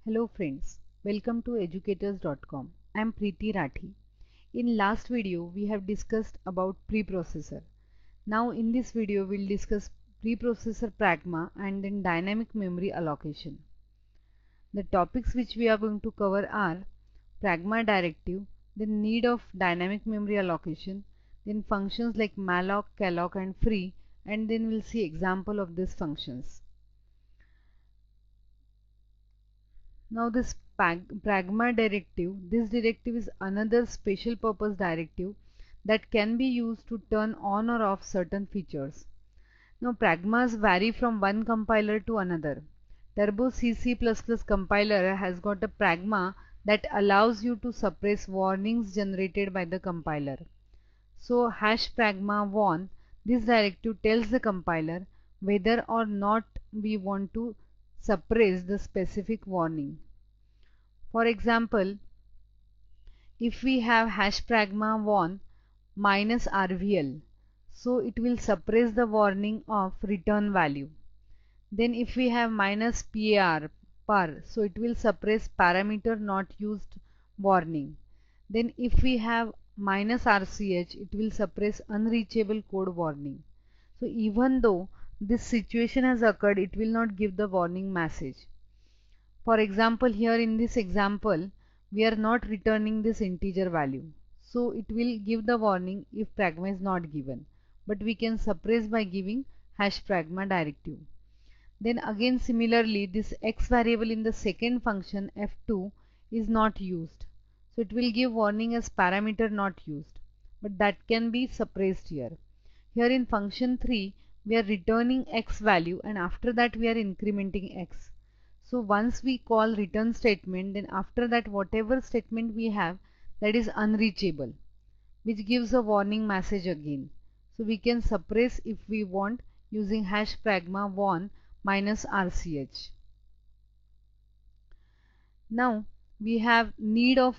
Hello friends, welcome to educators.com. I am Preeti Rathi. In last video we have discussed about preprocessor. Now in this video we will discuss preprocessor pragma and then dynamic memory allocation. The topics which we are going to cover are pragma directive, the need of dynamic memory allocation, then functions like malloc, calloc and free, and then we'll see example of these functions. Now this pragma directive, this directive is another special purpose directive that can be used to turn on or off certain features. Now pragmas vary from one compiler to another. Turbo C++ compiler has got a pragma that allows you to suppress warnings generated by the compiler. So #pragma warn, this directive tells the compiler whether or not we want to suppress the specific warning. For example, if we have #pragma warn -rvl, so it will suppress the warning of return value. Then if we have -par, so it will suppress parameter not used warning. Then if we have -rch, it will suppress unreachable code warning. So even though this situation has occurred, it will not give the warning message. For example, here in this example, we are not returning this integer value. So it will give the warning if pragma is not given. But we can suppress by giving #pragma directive. Then again similarly, this x variable in the second function f2 is not used. So it will give warning as parameter not used. But that can be suppressed here. Here in function 3, we are returning x value and after that we are incrementing x. So once we call return statement, then after that whatever statement we have, that is unreachable, which gives a warning message again. So we can suppress if we want using #pragma warn -rch. Now we have need of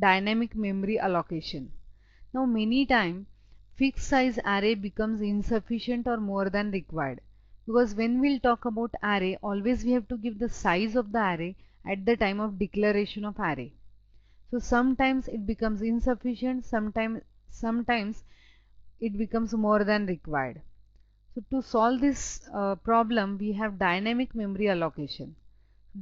dynamic memory allocation. Now many times fixed size array becomes insufficient or more than required, because when we'll talk about array, always we have to give the size of the array at the time of declaration of array. So sometimes it becomes insufficient, sometimes it becomes more than required. So to solve this problem, we have dynamic memory allocation.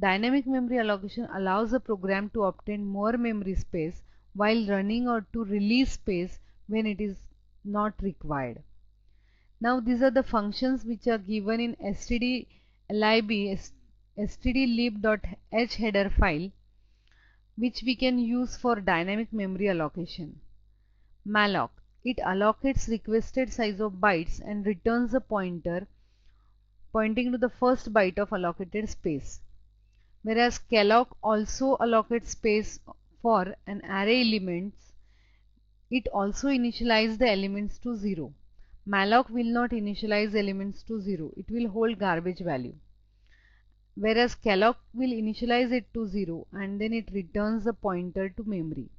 Dynamic memory allocation allows a program to obtain more memory space while running or to release space when it is not required. Now these are the functions which are given in stdlib stdlib.h header file, which we can use for dynamic memory allocation. Malloc, it allocates requested size of bytes and returns a pointer pointing to the first byte of allocated space. Whereas calloc also allocates space for an array elements, it also initializes the elements to 0. Malloc will not initialize elements to 0, it will hold garbage value. Whereas calloc will initialize it to 0 and then it returns the pointer to memory.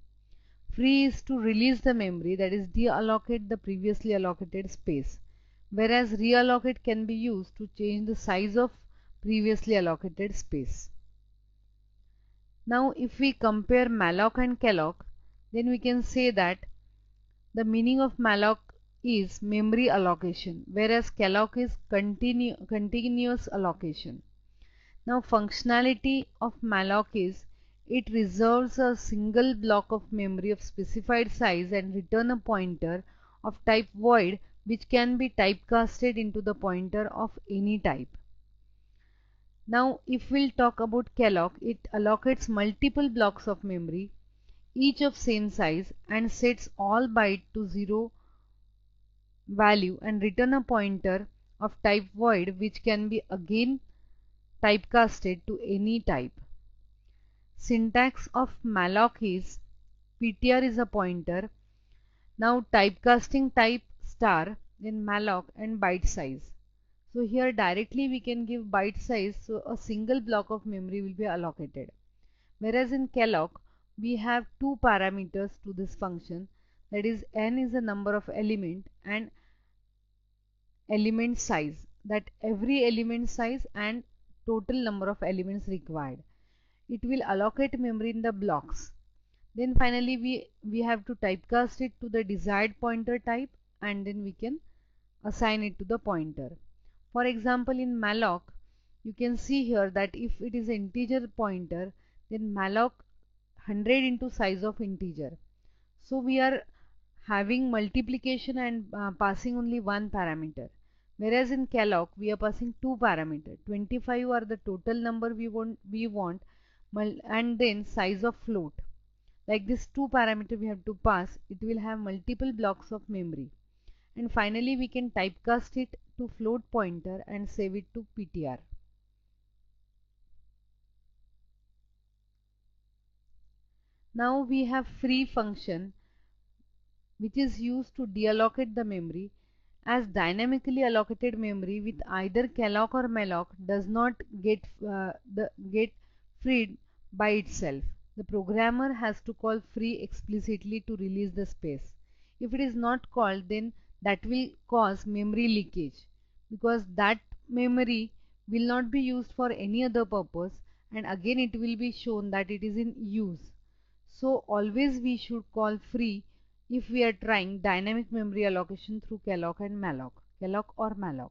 Free is to release the memory, that is deallocate the previously allocated space. Whereas reallocate can be used to change the size of previously allocated space. Now if we compare malloc and calloc, then we can say that the meaning of malloc is memory allocation, whereas calloc is continuous allocation. Now functionality of malloc is it reserves a single block of memory of specified size and return a pointer of type void which can be typecasted into the pointer of any type. Now if we'll talk about calloc, it allocates multiple blocks of memory, each of same size, and sets all byte to 0 value and return a pointer of type void which can be again typecasted to any type. Syntax of malloc is ptr is a pointer. Now typecasting type star, then malloc and byte size. So here directly we can give byte size, so a single block of memory will be allocated. Whereas in calloc we have two parameters to this function, that is n is the number of element and element size, that every element size and total number of elements required. it will allocate memory in the blocks. Then finally we have to typecast it to the desired pointer type, and then we can assign it to the pointer. For example, in malloc, you can see here that if it is an integer pointer, then malloc 100 into size of integer. So we are having multiplication and passing only one parameter. Whereas in calloc we are passing two parameters. 25 are the total number we want, and then size of float. Like this two parameter we have to pass, it will have multiple blocks of memory. And finally we can typecast it to float pointer and save it to PTR. Now we have free function, which is used to deallocate the memory, as dynamically allocated memory with either calloc or malloc does not get freed by itself. The programmer has to call free explicitly to release the space. If it is not called, then that will cause memory leakage, because that memory will not be used for any other purpose, and again it will be shown that it is in use. So always we should call free if we are trying dynamic memory allocation through calloc and malloc, calloc or malloc.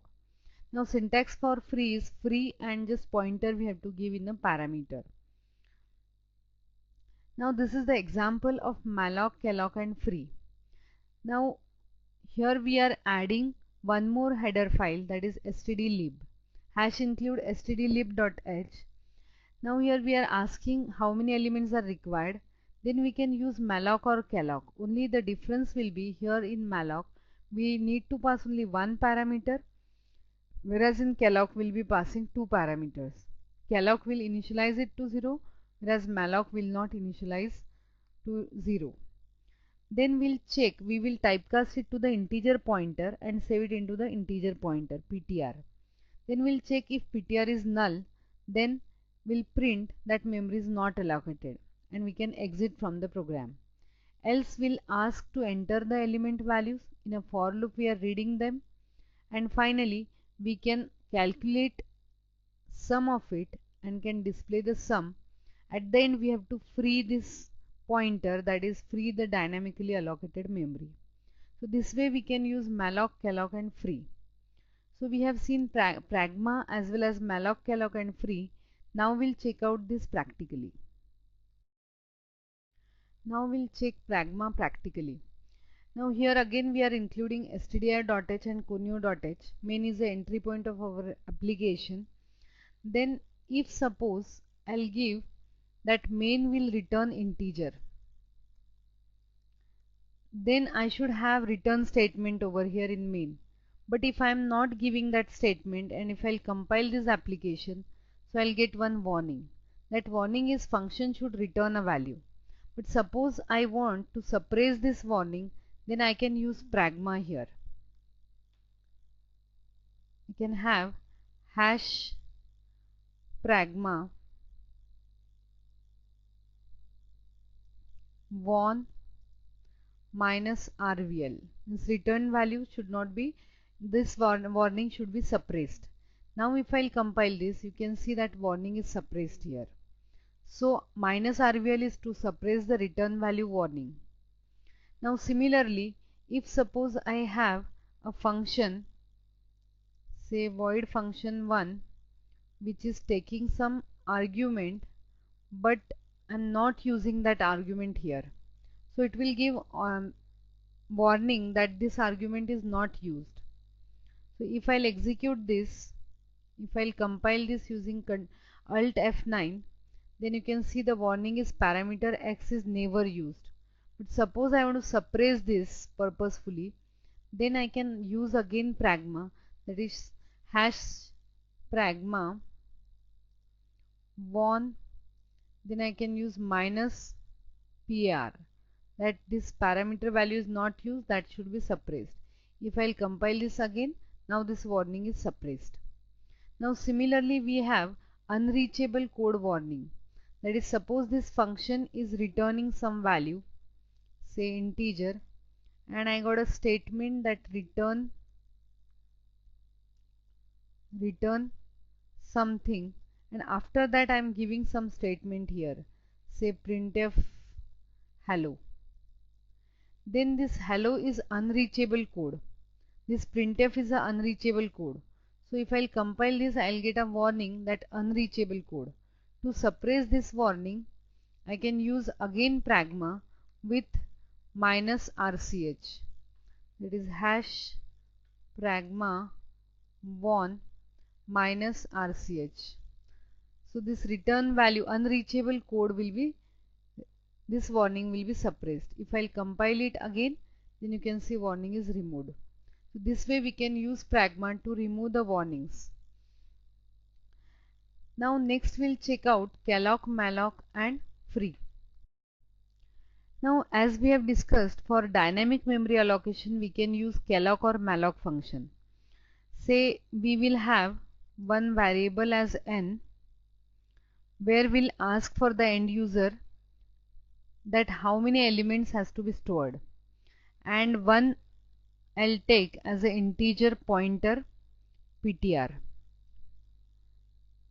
Now syntax for free is free and just pointer we have to give in a parameter. Now this is the example of malloc, calloc and free. Now here we are adding one more header file, that is stdlib, hash include stdlib.h. Now here we are asking how many elements are required. Then we can use malloc or calloc. Only the difference will be here in malloc we need to pass only one parameter, whereas in calloc we will be passing two parameters. Calloc will initialize it to 0, whereas malloc will not initialize to 0. Then we'll check, we will typecast it to the integer pointer and save it into the integer pointer PTR. Then we'll check if PTR is null, then we'll print that memory is not allocated and we can exit from the program. Else we'll ask to enter the element values. In a for loop we are reading them, and finally we can calculate sum of it and can display the sum. At the end we have to free this pointer, that is free the dynamically allocated memory. So this way we can use malloc, calloc and free. So we have seen pragma as well as malloc, calloc and free. Now we'll check out this practically. Now we'll check pragma practically. Now here again we are including stdir.h and conio.h. Main is the entry point of our application. Then if suppose I'll give that main will return integer, then I should have return statement over here in main. But if I am not giving that statement and if I'll compile this application, so I'll get one warning. That warning is function should return a value. But suppose I want to suppress this warning, then I can use pragma here. You can have hash pragma warn minus RVL. This return value should not be, this warning should be suppressed. Now if I'll compile this, you can see that warning is suppressed here. So minus RVL is to suppress the return value warning. Now similarly, if suppose I have a function, say void function 1, which is taking some argument, but I'm not using that argument here. So it will give warning that this argument is not used. So if I'll execute this, if I'll compile this using Alt F9, then you can see the warning is parameter x is never used. But suppose I want to suppress this purposefully, then I can use again pragma, that is hash pragma warn, then I can use minus PR, that this parameter value is not used, that should be suppressed. If I'll compile this again, now this warning is suppressed. Now similarly we have unreachable code warning, that is suppose this function is returning some value, say integer, and I got a statement that return something, and after that I am giving some statement here, say printf hello. Then this hello is unreachable code. This printf is a unreachable code. So if I'll compile this, I'll get a warning that unreachable code. To suppress this warning, I can use again pragma with -rch. That is hash pragma warn -rch. So this return value unreachable code will be, this warning will be suppressed. If I'll compile it again, then you can see warning is removed. So this way we can use pragma to remove the warnings. Now next we'll check out calloc, malloc and free. Now as we have discussed, for dynamic memory allocation we can use calloc or malloc function. Say we will have one variable as n, where we'll ask for the end user that how many elements has to be stored, and one I'll take as an integer pointer ptr,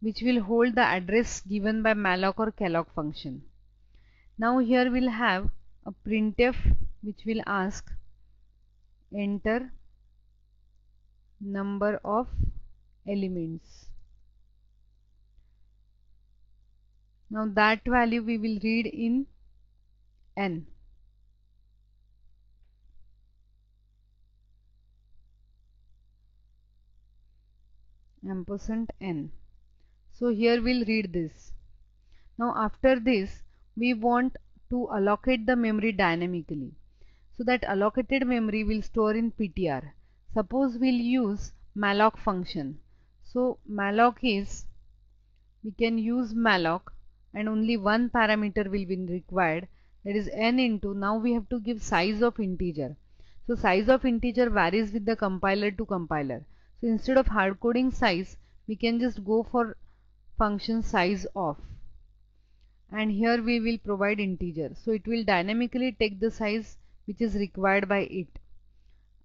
which will hold the address given by malloc or calloc function. Now here we'll have a printf which will ask enter number of elements. Now that value we will read in n. %n. So here we'll read this. Now after this we want to allocate the memory dynamically. So that allocated memory will store in ptr. Suppose we'll use malloc function. So malloc is, we can use malloc and only one parameter will be required, that is n into, now we have to give size of integer. So size of integer varies with the compiler to compiler. So instead of hard coding size, we can just go for function size of, and here we will provide integer. So it will dynamically take the size which is required by it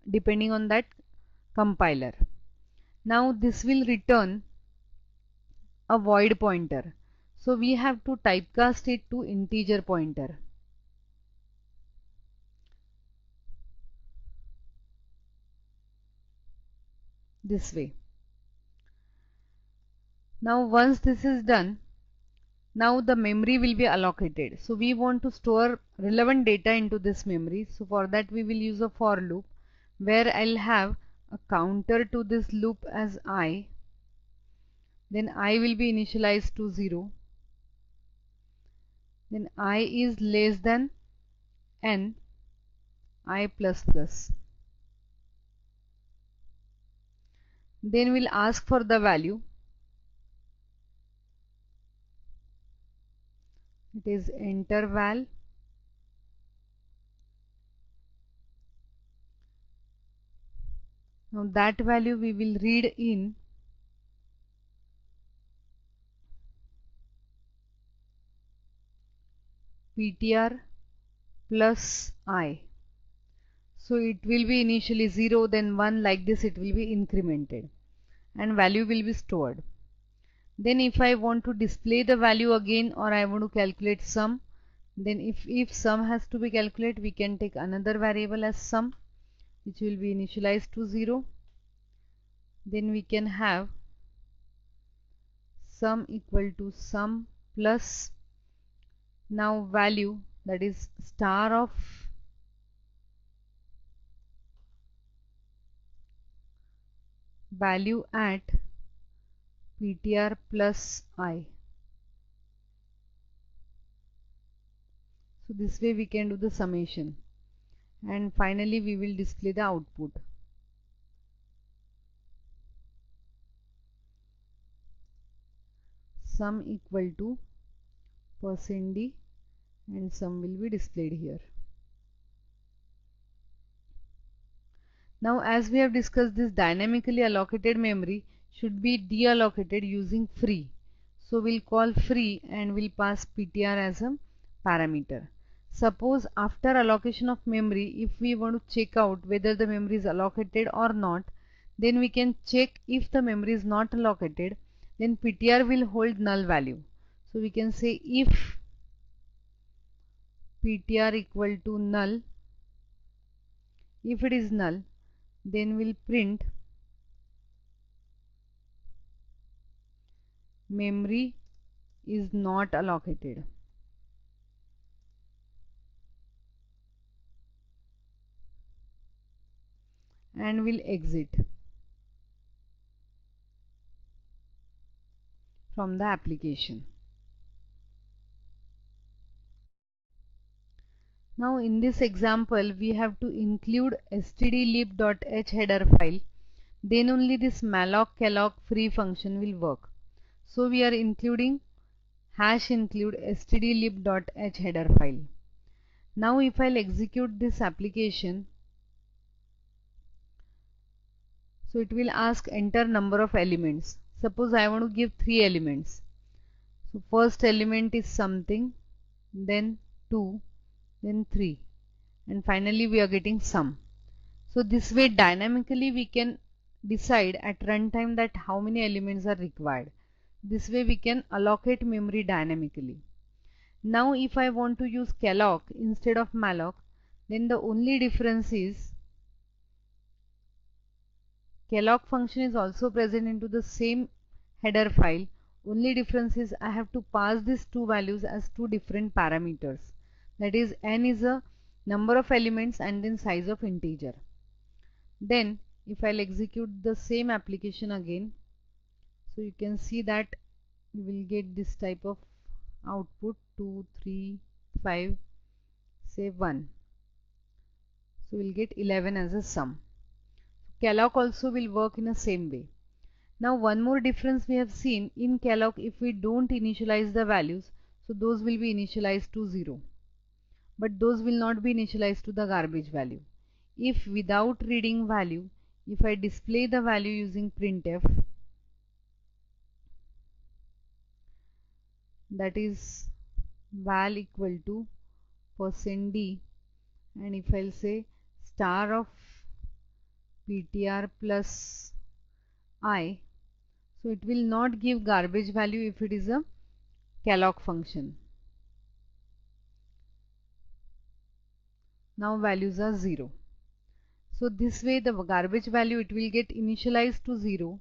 depending on that compiler. Now this will return a void pointer. So we have to typecast it to integer pointer. This way. Now once this is done, now the memory will be allocated. So we want to store relevant data into this memory. So for that we will use a for loop, where I'll have a counter to this loop as I. Then I will be initialized to 0. Then I is less than n, I plus plus. Then we'll ask for the value. It is enter val. Now that value we will read in ptr plus I. So it will be initially 0, then 1, like this it will be incremented and value will be stored. Then if I want to display the value again, or I want to calculate sum, then if sum has to be calculated, we can take another variable as sum, which will be initialized to 0. Then we can have sum equal to sum plus now value, that is star of value at ptr plus I. So this way we can do the summation, and finally we will display the output. Sum equal to %d, and sum will be displayed here. Now as we have discussed, this dynamically allocated memory should be deallocated using free. So we'll call free and we'll pass ptr as a parameter. Suppose after allocation of memory, if we want to check out whether the memory is allocated or not, then we can check if the memory is not allocated, then PTR will hold null value. So we can say if PTR equal to null, if it is null, then we'll print memory is not allocated. And we'll exit from the application. Now in this example we have to include stdlib.h header file, then only this malloc calloc free function will work. So we are including #include stdlib.h header file. Now if I'll execute this application, so it will ask enter number of elements. Suppose I want to give 3 elements. So first element is something, then 2, then 3, and finally we are getting sum. So this way dynamically we can decide at runtime that how many elements are required. This way we can allocate memory dynamically. Now if I want to use calloc instead of malloc, then the only difference is calloc function is also present into the same header file. Only difference is I have to pass these two values as two different parameters. That is, n is a number of elements and then size of integer. Then if I'll execute the same application again, so you can see that you will get this type of output 2, 3, 5, say 1. So we'll get 11 as a sum. Calloc also will work in the same way. Now one more difference we have seen in calloc, if we don't initialize the values, so those will be initialized to 0. But those will not be initialized to the garbage value. If without reading value, if I display the value using printf, that is val equal to %d, and if I'll say star of PTR plus I, so it will not give garbage value if it is a calloc function. Now values are 0. So this way the garbage value it will get initialized to 0,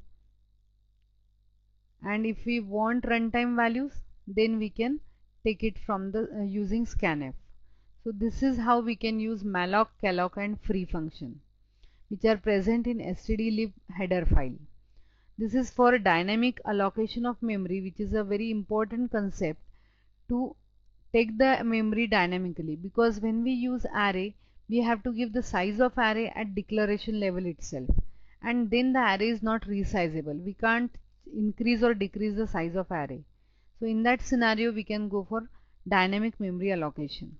and if we want runtime values, then we can take it from the using scanf. So this is how we can use malloc, calloc and free function, which are present in stdlib header file. This is for dynamic allocation of memory, which is a very important concept to take the memory dynamically, because when we use array, we have to give the size of array at declaration level itself, and then the array is not resizable. We can't increase or decrease the size of array. So in that scenario we can go for dynamic memory allocation.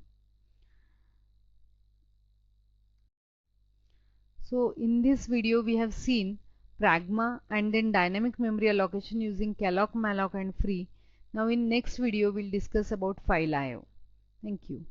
So in this video we have seen pragma and then dynamic memory allocation using calloc, malloc and free. Now in next video we'll discuss about file IO. Thank you.